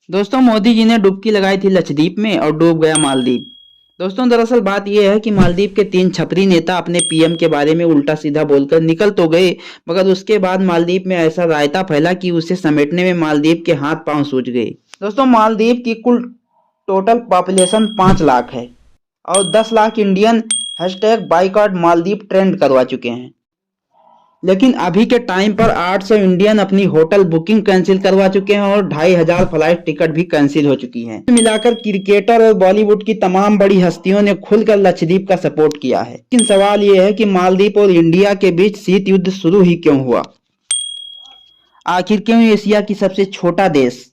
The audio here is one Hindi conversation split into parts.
दोस्तों, मोदी जी ने डुबकी लगाई थी लक्षद्वीप में और डूब गया मालदीव। दोस्तों, दरअसल बात यह है कि मालदीव के 3 छपरी नेता अपने पीएम के बारे में उल्टा सीधा बोलकर निकल तो गए, मगर उसके बाद मालदीव में ऐसा रायता फैला कि उसे समेटने में मालदीव के हाथ पांव सूज गए। दोस्तों, मालदीव की कुल टोटल पॉपुलेशन 5 लाख है और 10 lakh Indian hashtag boycott Maldives trend करवा चुके हैं। लेकिन अभी के टाइम पर 800 इंडियन अपनी होटल बुकिंग कैंसिल करवा चुके हैं और 2500 फ्लाइट टिकट भी कैंसिल हो चुकी हैं। मिलाकर क्रिकेटर और बॉलीवुड की तमाम बड़ी हस्तियों ने खुलकर लक्षद्वीप का सपोर्ट किया है। लेकिन सवाल यह है कि मालदीव और इंडिया के बीच शीत युद्ध शुरू ही क्यों हुआ? आखिर क्यों एशिया की सबसे छोटा देश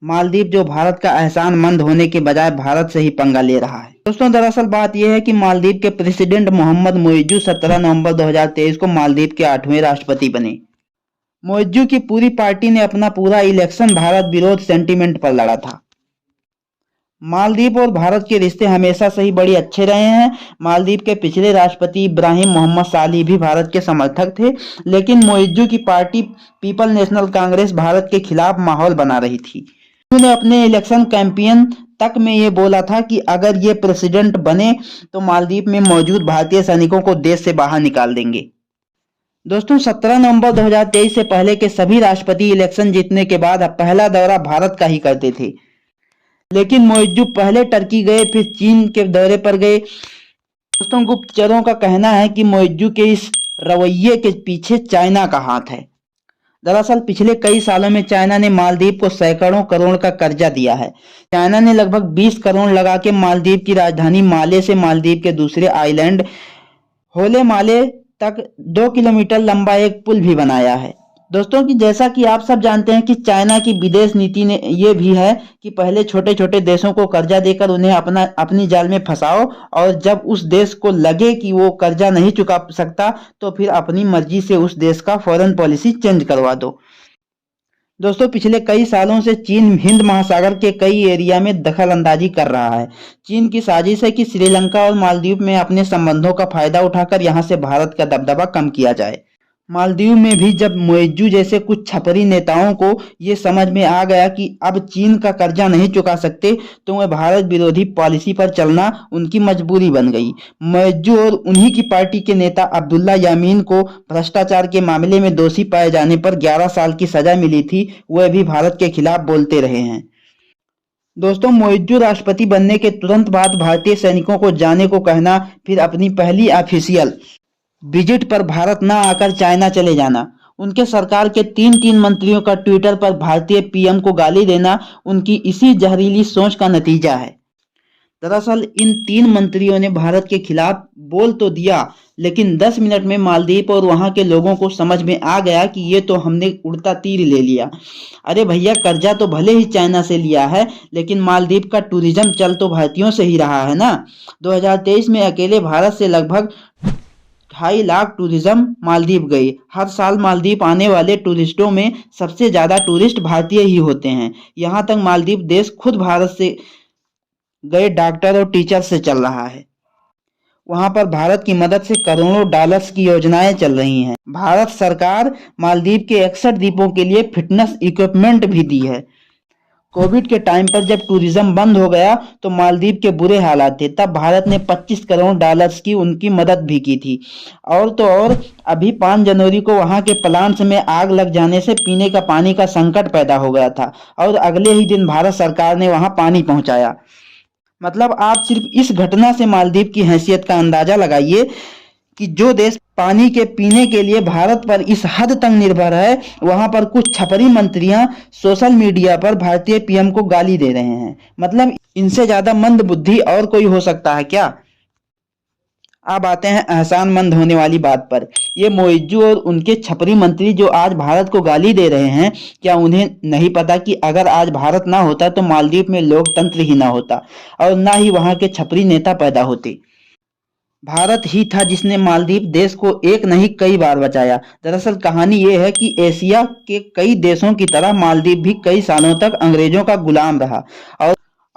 मालदीव, जो भारत का एहसानमंद होने के बजाय भारत से ही पंगा ले रहा है? दोस्तों, दरअसल बात यह है कि मालदीव के प्रेसिडेंट मोहम्मद मोइज्जू 17 नवंबर 2023 को मालदीव के 8वें राष्ट्रपति बने। मोइज्जू की पूरी पार्टी ने अपना पूरा इलेक्शन भारत विरोध सेंटीमेंट पर लड़ा था। मालदीव और भारत के रिश्ते हमेशा से ही बड़े अच्छे रहे हैं। मालदीव के पिछले राष्ट्रपति इब्राहिम मोहम्मद सालिह भी भारत के समर्थक थे, लेकिन मोइज्जू की party people national Congress Bharat के खिलाफ माहौल बना रही थी। उन्होंने अपने इलेक्शन कैंपेन तक में ये बोला था कि अगर ये प्रेसिडेंट बने तो मालदीव में मौजूद भारतीय सैनिकों को देश से बाहर निकाल देंगे। दोस्तों, 17 नवंबर 2023 से पहले के सभी राष्ट्रपति इलेक्शन जीतने के बाद अब पहला दौरा भारत का ही करते थे, लेकिन मोइज्जू पहले टर्की गए, फिर चीन के दौरे पर गए। दोस्तों, गुप्तचरों का कहना है कि मोइज्जू के इस रवैये के पीछे चाइना का हाथ है। दरअसल पिछले कई सालों में चाइना ने मालदीव को सैकड़ों करोड़ का कर्जा दिया है। चाइना ने लगभग 20 करोड़ लगा के मालदीव की राजधानी माले से मालदीव के दूसरे आइलैंड होले माले तक 2 किलोमीटर लंबा एक पुल भी बनाया है। दोस्तों, कि जैसा कि आप सब जानते हैं कि चाइना की विदेश नीति ने ये भी है कि पहले छोटे छोटे देशों को कर्जा देकर उन्हें अपनी जाल में फंसाओ, और जब उस देश को लगे कि वो कर्जा नहीं चुका सकता तो फिर अपनी मर्जी से उस देश का फॉरेन पॉलिसी चेंज करवा दो। दोस्तों, पिछले कई सालों से चीन हिंद महासागर के कई एरिया में दखल अंदाजी कर रहा है। चीन की साजिश है कि श्रीलंका और मालदीव में अपने संबंधों का फायदा उठाकर यहां से भारत का दबदबा कम किया जाए। मालदीव में भी जब मोइज्जू जैसे कुछ छपरी नेताओं को ये समझ में आ गया कि अब चीन का कर्जा नहीं चुका सकते, तो वह भारत विरोधी पॉलिसी पर चलना उनकी मजबूरी बन गई। मोइज्जू और उन्हीं की पार्टी के नेता अब्दुल्ला यामीन को भ्रष्टाचार के मामले में दोषी पाए जाने पर 11 साल की सजा मिली थी, वह भी भारत के खिलाफ बोलते रहे हैं। दोस्तों, मोइज्जू राष्ट्रपति बनने के तुरंत बाद भारतीय सैनिकों को जाने को कहना, फिर अपनी पहली ऑफिशियल विजिट पर भारत न आकर चाइना चले जाना, उनके सरकार के 3 मंत्रियों का ट्विटर पर भारतीय पीएम को गाली देना उनकी इसी जहरीली सोच का नतीजा है। दरअसल इन 3 मंत्रियों ने भारत के खिलाफ बोल तो दिया, लेकिन 10 मिनट में मालदीव और वहां के लोगों को समझ में आ गया कि ये तो हमने उड़ता तीर ले लिया। अरे भैया, कर्जा तो भले ही चाइना से लिया है, लेकिन मालदीव का टूरिज्म चल तो भारतीयों से ही रहा है ना। 2023 में अकेले भारत से लगभग 2.5 लाख टूरिज्म मालदीव गए। हर साल मालदीव आने वाले टूरिस्टों में सबसे ज्यादा टूरिस्ट भारतीय ही होते हैं। यहाँ तक मालदीव देश खुद भारत से गए डॉक्टर और टीचर से चल रहा है। वहां पर भारत की मदद से करोड़ों डॉलर्स की योजनाएं चल रही हैं। भारत सरकार मालदीव के 61 द्वीपों के लिए फिटनेस इक्विपमेंट भी दी है। कोविड के टाइम पर जब टूरिज्म बंद हो गया तो मालदीव के बुरे हालात थे, तब भारत ने 25 करोड़ डॉलर्स की उनकी मदद भी की थी। और तो और अभी 5 जनवरी को वहां के प्लांट्स में आग लग जाने से पीने का पानी का संकट पैदा हो गया था, और अगले ही दिन भारत सरकार ने वहां पानी पहुंचाया। मतलब आप सिर्फ इस घटना से मालदीव की हैसियत का अंदाजा लगाइए कि जो देश पानी के पीने के लिए भारत पर इस हद तक निर्भर है, वहां पर कुछ छपरी मंत्रियां सोशल मीडिया पर भारतीय पीएम को गाली दे रहे हैं। मतलब इनसे ज्यादा मंद बुद्धि और कोई हो सकता है क्या? अब आते हैं एहसानमंद होने वाली बात पर। ये मोइज्जू और उनके छपरी मंत्री जो आज भारत को गाली दे रहे हैं, क्या उन्हें नहीं पता कि अगर आज भारत ना होता तो मालदीव में लोकतंत्र ही ना होता और ना ही वहां के छपरी नेता पैदा होते? भारत ही था जिसने मालदीव देश को एक नहीं कई बार बचाया। दरअसल कहानी ये है कि एशिया के कई देशों की तरह मालदीव भी कई सालों तक अंग्रेजों का गुलाम रहा,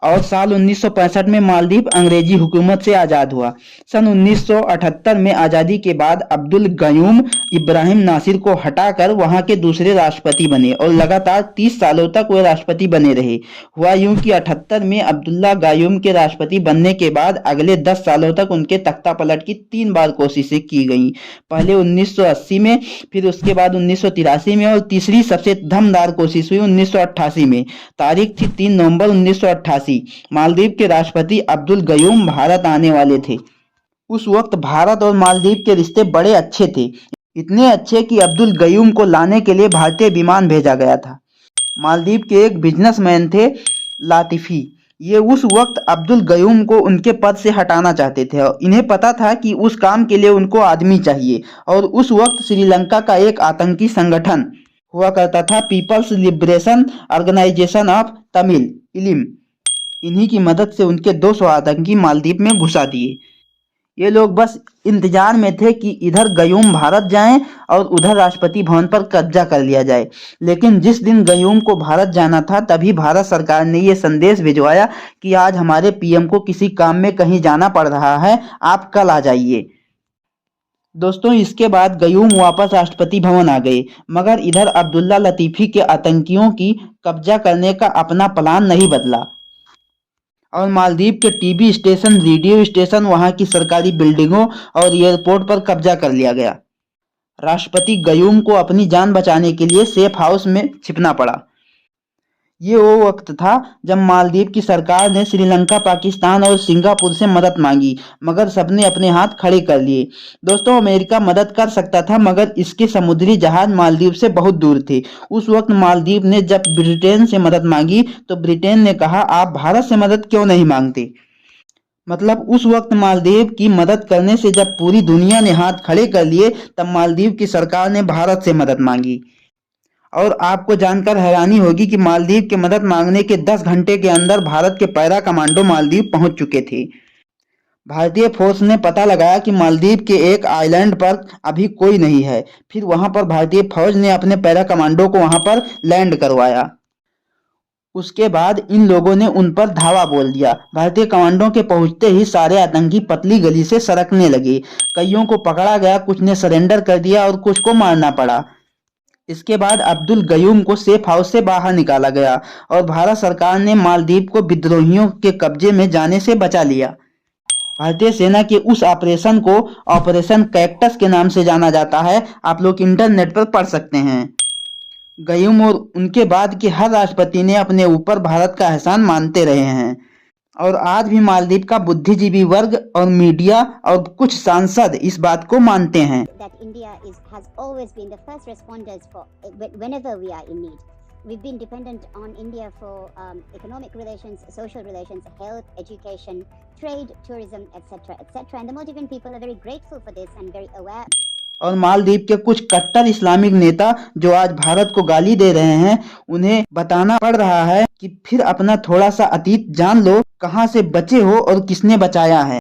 और साल 1965 में मालदीव अंग्रेजी हुकूमत से आज़ाद हुआ। सन 1978 में आज़ादी के बाद अब्दुल गयूम इब्राहिम नासिर को हटाकर वहां के दूसरे राष्ट्रपति बने और लगातार 30 सालों तक वे राष्ट्रपति बने रहे। हुआ यूं कि 78 में अब्दुल्ला गयूम के राष्ट्रपति बनने के बाद अगले 10 सालों तक उनके तख्ता पलट की 3 बार कोशिशें की गईं। पहले 1980 में, फिर उसके बाद 1983 में और तीसरी सबसे दमदार कोशिश हुई 1988 में। तारीख थी 3 नवंबर 1988। मालदीव के राष्ट्रपति अब्दुल गयूम भारत आने वाले थे। उस वक्त भारत और मालदीव के रिश्ते बड़े अच्छे थे, इतने अच्छे कि अब्दुल गयूम को लाने के लिए भारतीय विमान भेजा गया था। मालदीव के एक बिजनेसमैन थे लातिफी। ये उस वक्त अब्दुल गयूम को उनके पद से हटाना चाहते थे और इन्हें पता था कि उस काम के लिए उनको आदमी चाहिए। और उस वक्त श्रीलंका का एक आतंकी संगठन हुआ करता था, People's Liberation Organisation of Tamil Eelam. इन्हीं की मदद से उनके 200 आतंकी मालदीव में घुसा दिए। ये लोग बस इंतजार में थे कि इधर गयूम भारत जाएं और उधर राष्ट्रपति भवन पर कब्जा कर लिया जाए। लेकिन जिस दिन गयूम को भारत जाना था तभी भारत सरकार ने ये संदेश भिजवाया कि आज हमारे पीएम को किसी काम में कहीं जाना पड़ रहा है, आप कल आ जाइए। दोस्तों, इसके बाद गयूम वापस राष्ट्रपति भवन आ गए, मगर इधर अब्दुल्ला लतीफी के आतंकियों की कब्जा करने का अपना प्लान नहीं बदला और मालदीव के टीवी स्टेशन, रेडियो स्टेशन, वहां की सरकारी बिल्डिंगों और एयरपोर्ट पर कब्जा कर लिया गया। राष्ट्रपति गयूम को अपनी जान बचाने के लिए सेफ हाउस में छिपना पड़ा। ये वो वक्त था जब मालदीव की सरकार ने श्रीलंका, पाकिस्तान और सिंगापुर से मदद मांगी, मगर सबने अपने हाथ खड़े कर लिए। दोस्तों, अमेरिका मदद कर सकता था, मगर इसके समुद्री जहाज मालदीव से बहुत दूर थे। उस वक्त मालदीव ने जब ब्रिटेन से मदद मांगी तो ब्रिटेन ने कहा, आप भारत से मदद क्यों नहीं मांगते। मतलब उस वक्त मालदीव की मदद करने से जब पूरी दुनिया ने हाथ खड़े कर लिए, तब मालदीव की सरकार ने भारत से मदद मांगी। और आपको जानकर हैरानी होगी कि मालदीव के मदद मांगने के 10 घंटे के अंदर भारत के पैरा कमांडो मालदीव पहुंच चुके थे। भारतीय फोर्स ने पता लगाया कि मालदीव के एक आइलैंड पर अभी कोई नहीं है। फिर वहां पर भारतीय फौज ने अपने पैरा कमांडो को वहां पर लैंड करवाया। उसके बाद इन लोगों ने उन पर धावा बोल दिया। भारतीय कमांडो के पहुंचते ही सारे आतंकी पतली गली से सरकने लगे। कईयों को पकड़ा गया, कुछ ने सरेंडर कर दिया और कुछ को मारना पड़ा। इसके बाद अब्दुल गयूम को सेफ हाउस से बाहर निकाला गया और भारत सरकार ने मालदीव को विद्रोहियों के कब्जे में जाने से बचा लिया। भारतीय सेना के उस ऑपरेशन को ऑपरेशन कैक्टस के नाम से जाना जाता है। आप लोग इंटरनेट पर पढ़ सकते हैं। गयूम और उनके बाद के हर राष्ट्रपति ने अपने ऊपर भारत का एहसान मानते रहे हैं और आज भी मालदीव का बुद्धिजीवी वर्ग और मीडिया और कुछ सांसद इस बात को मानते हैं। Has always been the first responders for whenever we are in need. We've been dependent on India for economic relations, social relations, health, education, trade, tourism, etc., etc. And the Maldivian people are very grateful for this and very aware. और मालदीव के कुछ कट्टर इस्लामिक नेता जो आज भारत को गाली दे रहे हैं, उन्हें बताना पड़ रहा है कि फिर अपना थोड़ा सा अतीत जान लो, कहां से बचे हो और किसने बचाया है।